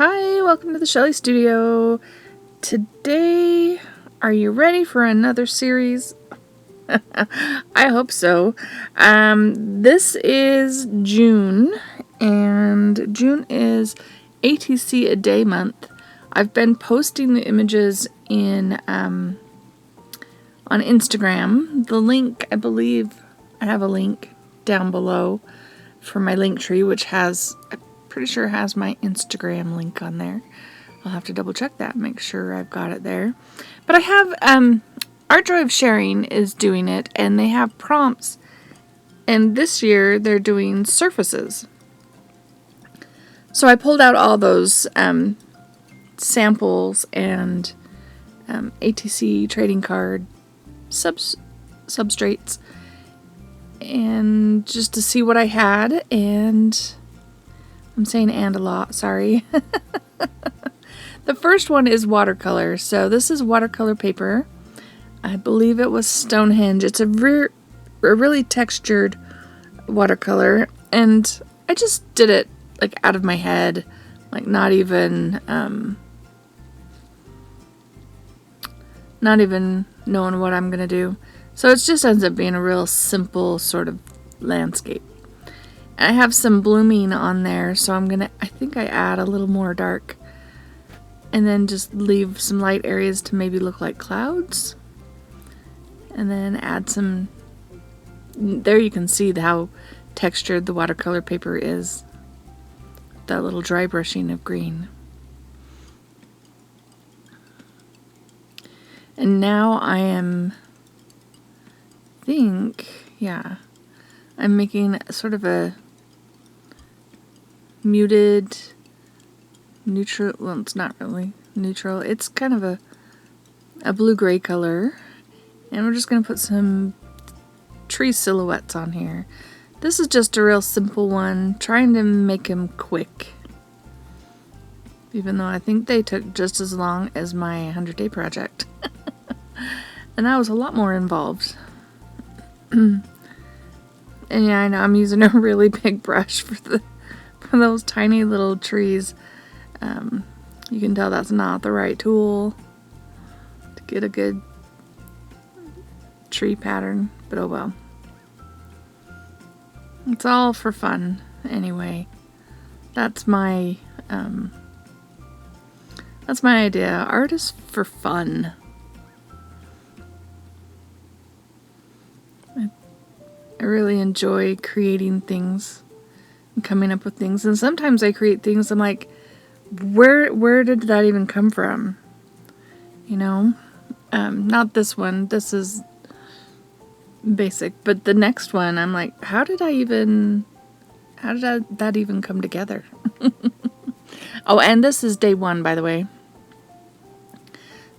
Hi, welcome to the Shelly Studio. Today, are you ready for another series? I hope so. This is June, and June is ATC a Day month. I've been posting the images on Instagram. The link, I believe, I have a link down below for my link tree, which has, I'm pretty sure has my Instagram link on there. I'll have to double check that, make sure I've got it there. But I have, Art Joy of Sharing is doing it, and they have prompts. And this year, they're doing surfaces. So I pulled out all those samples and ATC trading card substrates, and just to see what I had. And I'm saying "and" a lot, sorry. The first one is watercolor. So this is watercolor paper. I believe it was Stonehenge. It's a really textured watercolor, and I just did it like out of my head, like not even knowing what I'm gonna do. So it just ends up being a real simple sort of landscape. And I have some blooming on there, so I think I add a little more dark, and then just leave some light areas to maybe look like clouds. And then add some, there you can see how textured the watercolor paper is. That little dry brushing of green. And now I'm making sort of a muted neutral, well, it's not really neutral, it's kind of a blue-gray color. And we're just going to put some tree silhouettes on here. This is just a real simple one, trying to make them quick. Even though I think they took just as long as my 100-day project. And that was a lot more involved. And yeah, I know I'm using a really big brush for those tiny little trees. You can tell that's not the right tool to get a good tree pattern, but oh well. It's all for fun anyway. That's my idea. Art is for fun. I really enjoy creating things and coming up with things, and sometimes I create things I'm like, where did that even come from? You know? Not this one. This is basic, but the next one I'm like, how did that even come together? Oh, and this is day one, by the way.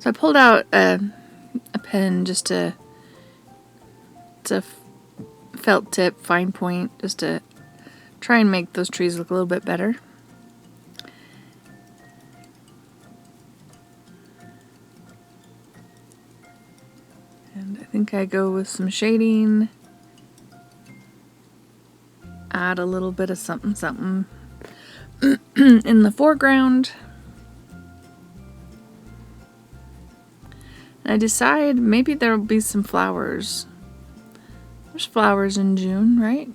So I pulled out a pen, just it's a felt tip fine point, just to try and make those trees look a little bit better. And I think I go with some shading, add a little bit of something something in the foreground. And I decide maybe there will be some flowers. There's flowers in June, right?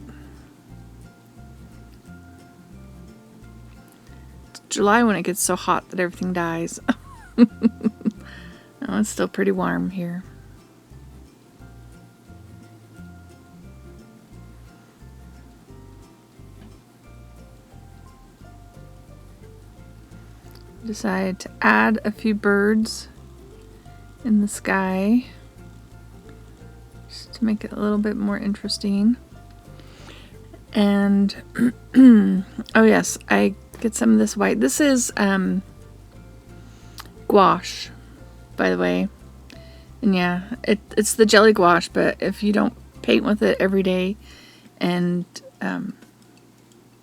It's July when it gets so hot that everything dies. No, it's still pretty warm here. Decided to add a few birds in the sky just to make it a little bit more interesting. And oh yes, I get some of this white. This is gouache, by the way. And yeah, it's the jelly gouache, but if you don't paint with it every day and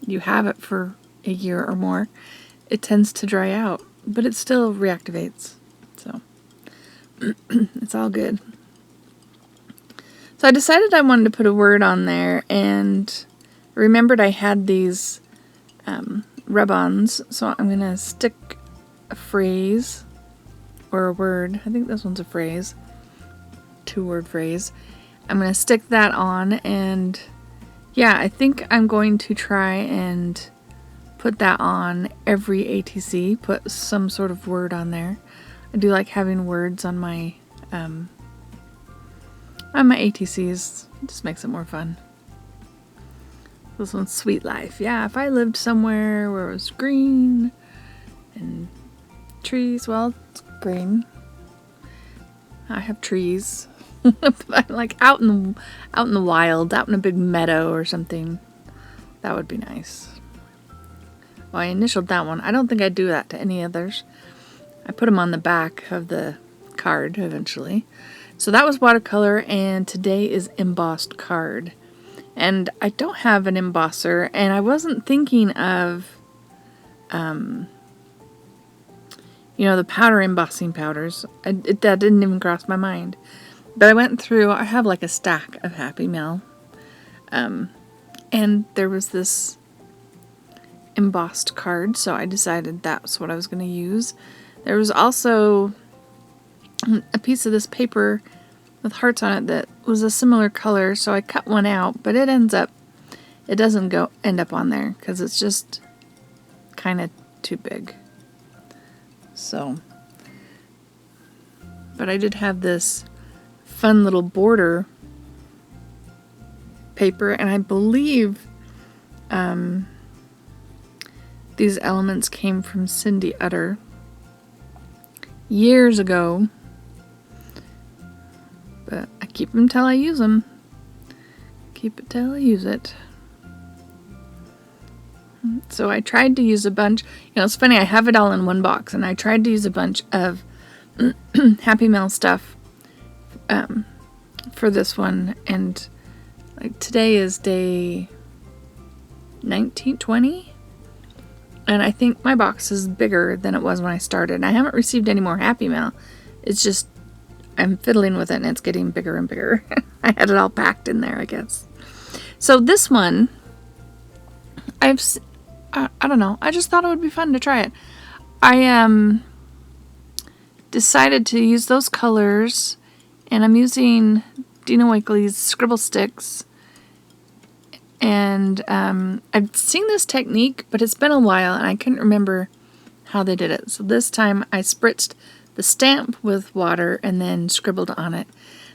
you have it for a year or more, it tends to dry out, but it still reactivates, so it's all good. So I decided I wanted to put a word on there, and remembered I had these rub-ons. So I'm going to stick a phrase or a word. I think this one's a phrase. 2-word phrase. I'm going to stick that on, and yeah, I think I'm going to try and put that on every ATC, put some sort of word on there. I do like having words on my ATCs. It just makes it more fun. This one's Sweet Life. Yeah, if I lived somewhere where it was green and trees, well, it's green. I have trees. Like out in the wild, out in a big meadow or something. That would be nice. Well, I initialed that one. I don't think I'd do that to any others. I put them on the back of the card eventually. So that was watercolor, and today is embossed card. And I don't have an embosser, and I wasn't thinking of, the powder embossing powders. That didn't even cross my mind. But I went through, I have like a stack of Happy Mail. And there was this embossed card, so I decided that's what I was going to use. There was also a piece of this paper with hearts on it that was a similar color, so I cut one out, but it doesn't end up on there because it's just kind of too big. So, but I did have this fun little border paper, and I believe these elements came from Cindy Utter years ago, but I keep them till I use them. Keep it till I use it. So I tried to use a bunch. It's funny, I have it all in one box, and I tried to use a bunch of Happy Mail stuff for this one, and like today is day 1920, and I think my box is bigger than it was when I started. I haven't received any more Happy Mail. It's just I'm fiddling with it, and it's getting bigger and bigger. I had it all packed in there, I guess. So this one, I don't know. I just thought it would be fun to try it. I decided to use those colors, and I'm using Dina Wakley's Scribble Sticks. And I've seen this technique, but it's been a while, and I couldn't remember how they did it. So this time I spritzed the stamp with water and then scribbled on it.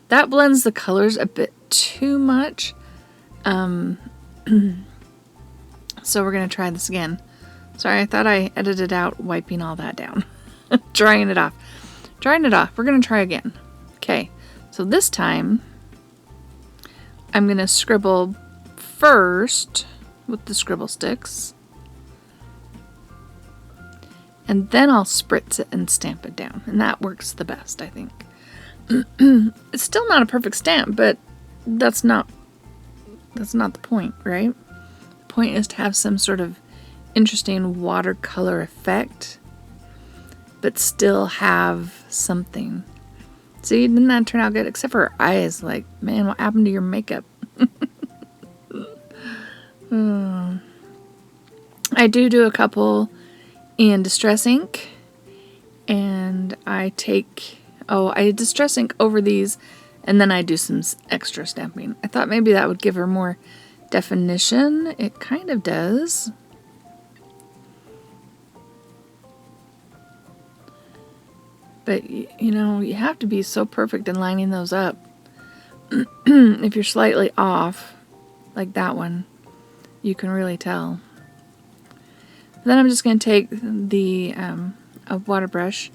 That blends the colors a bit too much. So we're going to try this again. Sorry, I thought I edited out wiping all that down. Drying it off. We're going to try again. Okay, so this time I'm going to scribble first with the Scribble Sticks, and then I'll spritz it and stamp it down, and that works the best, I think. It's still not a perfect stamp, but that's not the point, right? The point is to have some sort of interesting watercolor effect, but still have something. See, didn't that turn out good? Except for her eyes. Like, man, what happened to your makeup? I do a couple in Distress ink, and I Distress ink over these, and then I do some extra stamping. I thought maybe that would give her more definition. It kind of does. But, you have to be so perfect in lining those up. If you're slightly off, like that one, you can really tell. Then I'm just going to take the a water brush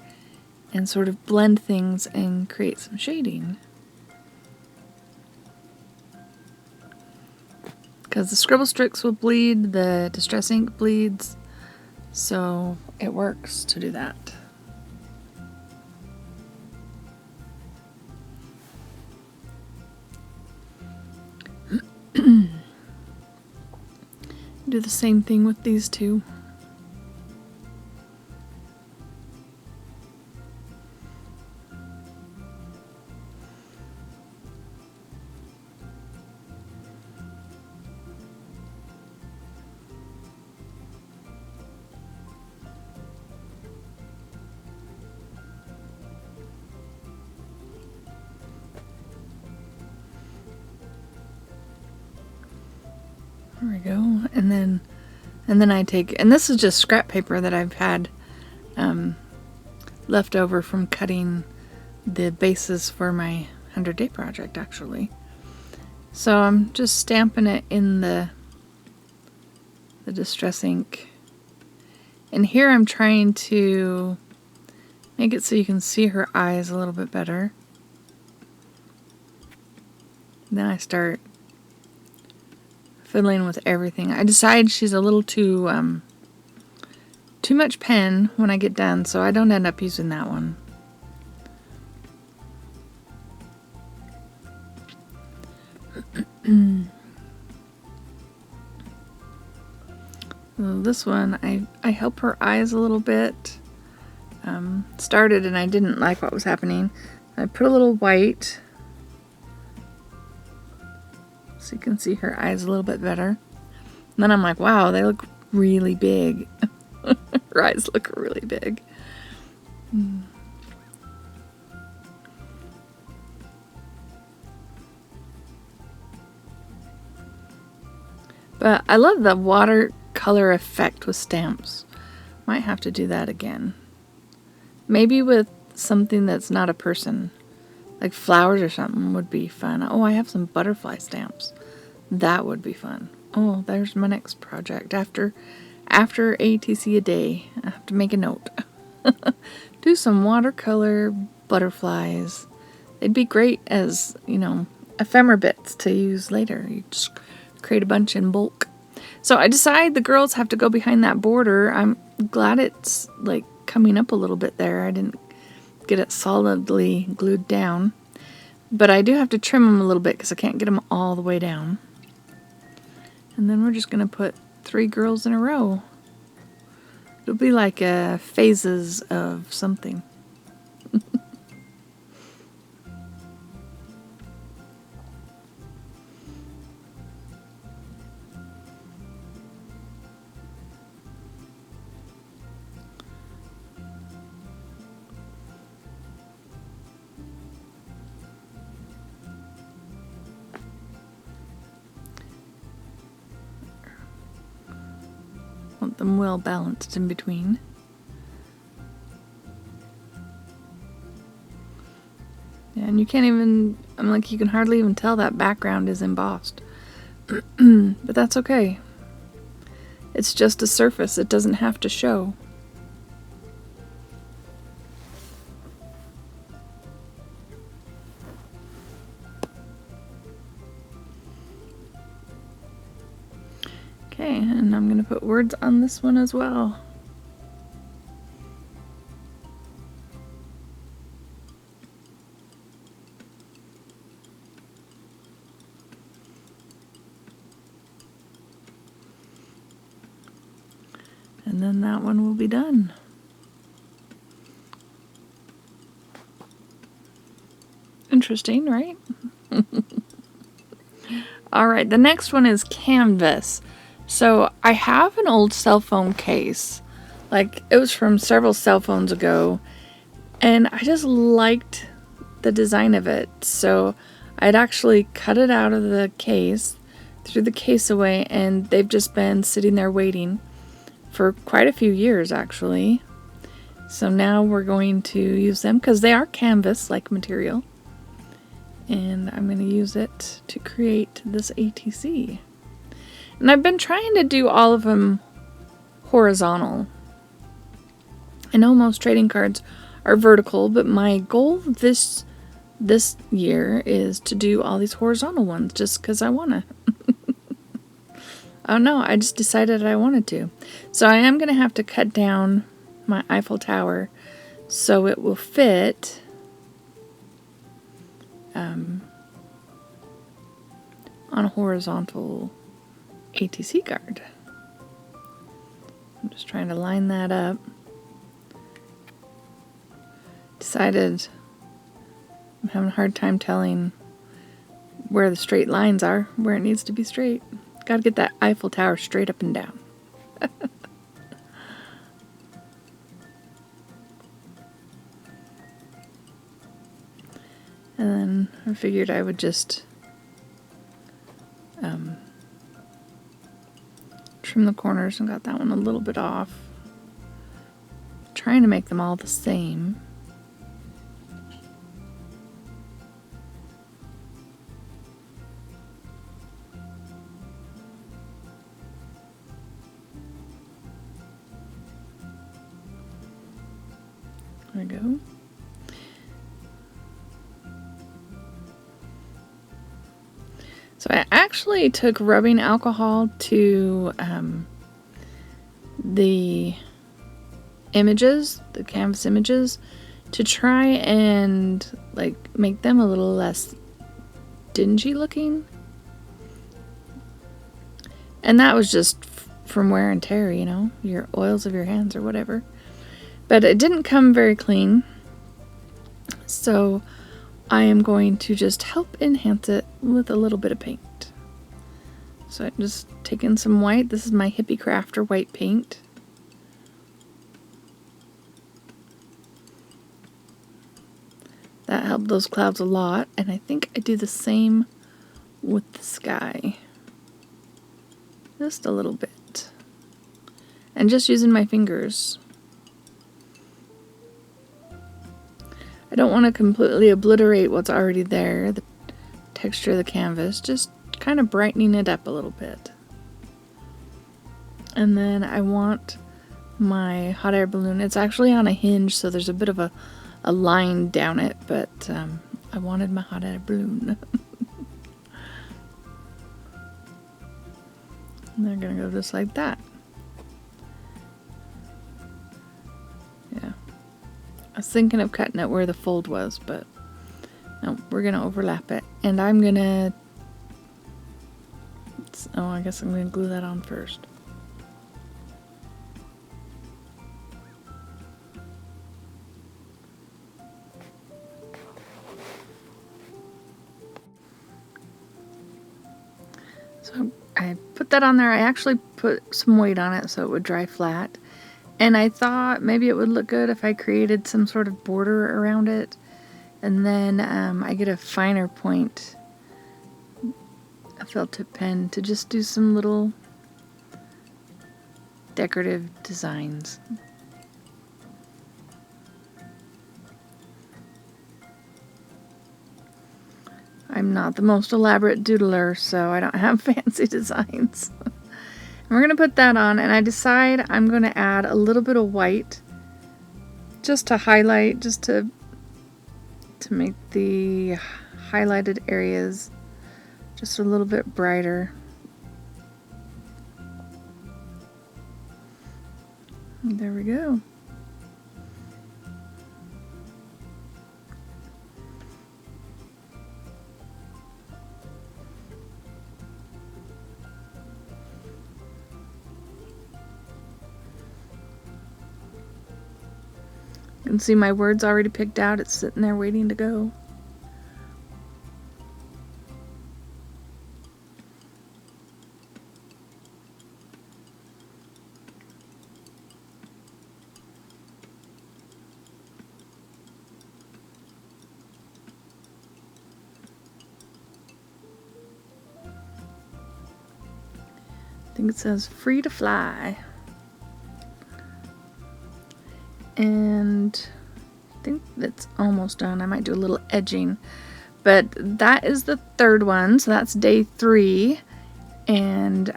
and sort of blend things and create some shading. Because the Scribble Sticks will bleed, the Distress ink bleeds, so it works to do that. Do the same thing with these two. There we go. And then I take, and this is just scrap paper that I've had left over from cutting the bases for my 100-day project, actually. So I'm just stamping it in the Distress ink. And here I'm trying to make it so you can see her eyes a little bit better. Then I start fiddling with everything. I decide she's a little too much pen when I get done, so I don't end up using that one. This one, I help her eyes a little bit. Started and I didn't like what was happening. I put a little white so you can see her eyes a little bit better. And then I'm like, wow, they look really big. Her eyes look really big. But I love the watercolor effect with stamps. Might have to do that again. Maybe with something that's not a person. Like flowers or something would be fun. Oh, I have some butterfly stamps. That would be fun. Oh, there's my next project. After ATC a day, I have to make a note. Do some watercolor butterflies. They'd be great as, ephemera bits to use later. You just create a bunch in bulk. So I decide the girls have to go behind that border. I'm glad it's like coming up a little bit there. I didn't get it solidly glued down. But I do have to trim them a little bit because I can't get them all the way down. And then we're just going to put 3 girls in a row. It'll be like phases of something. Want them well balanced in between. Yeah, and you can't even, you can hardly even tell that background is embossed. But that's okay. It's just a surface. It doesn't have to show. Okay, and I'm going to put words on this one as well. And then that one will be done. Interesting, right? All right, the next one is canvas. So I have an old cell phone case. Like, it was from several cell phones ago. And I just liked the design of it. So I'd actually cut it out of the case, threw the case away, and they've just been sitting there waiting for quite a few years, actually. So now we're going to use them because they are canvas-like material. And I'm going to use it to create this ATC. And I've been trying to do all of them horizontal. I know most trading cards are vertical, but my goal this year is to do all these horizontal ones just because I want to. Oh no, I just decided I wanted to. So I am going to have to cut down my Eiffel Tower so it will fit on a horizontal ATC card. I'm just trying to line that up. Decided I'm having a hard time telling where the straight lines are, where it needs to be straight. Got to get that Eiffel Tower straight up and down. And then I figured I would just trim the corners and got that one a little bit off. Trying to make them all the same. There we go. So I actually took rubbing alcohol to the images, the canvas images, to try and like make them a little less dingy looking. And that was just from wear and tear, you know, your oils of your hands or whatever. But it didn't come very clean. So I am going to just help enhance it with a little bit of paint. So I'm just taking some white. This is my Hippie Crafter white paint. That helped those clouds a lot. And I think I do the same with the sky. Just a little bit. And just using my fingers. I don't want to completely obliterate what's already there, the texture of the canvas, just kind of brightening it up a little bit. And then I want my hot air balloon. It's actually on a hinge, so there's a bit of a line down it, but I wanted my hot air balloon. And they're gonna go just like that. Yeah. I was thinking of cutting it where the fold was, but no, we're going to overlap it. And I'm going to... Oh, I guess I'm going to glue that on first. So I put that on there. I actually put some weight on it so it would dry flat. And I thought maybe it would look good if I created some sort of border around it. And then I get a finer point, a felt tip pen, to just do some little decorative designs. I'm not the most elaborate doodler, so I don't have fancy designs. We're going to put that on, and I decide I'm going to add a little bit of white just to highlight, just to make the highlighted areas just a little bit brighter. And there we go. You can see my words already picked out. It's sitting there waiting to go. I think it says free to fly. And I think that's almost done. I might do a little edging. But that is the third one, so that's day 3. And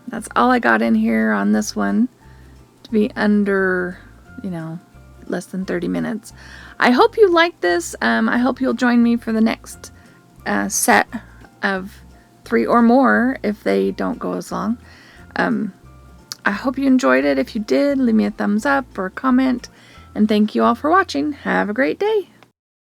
that's all I got in here on this one, to be under, you know, less than 30 minutes. I hope you like this. I hope you'll join me for the next set of 3 or more if they don't go as long. I hope you enjoyed it. If you did, leave me a thumbs up or a comment. And thank you all for watching. Have a great day.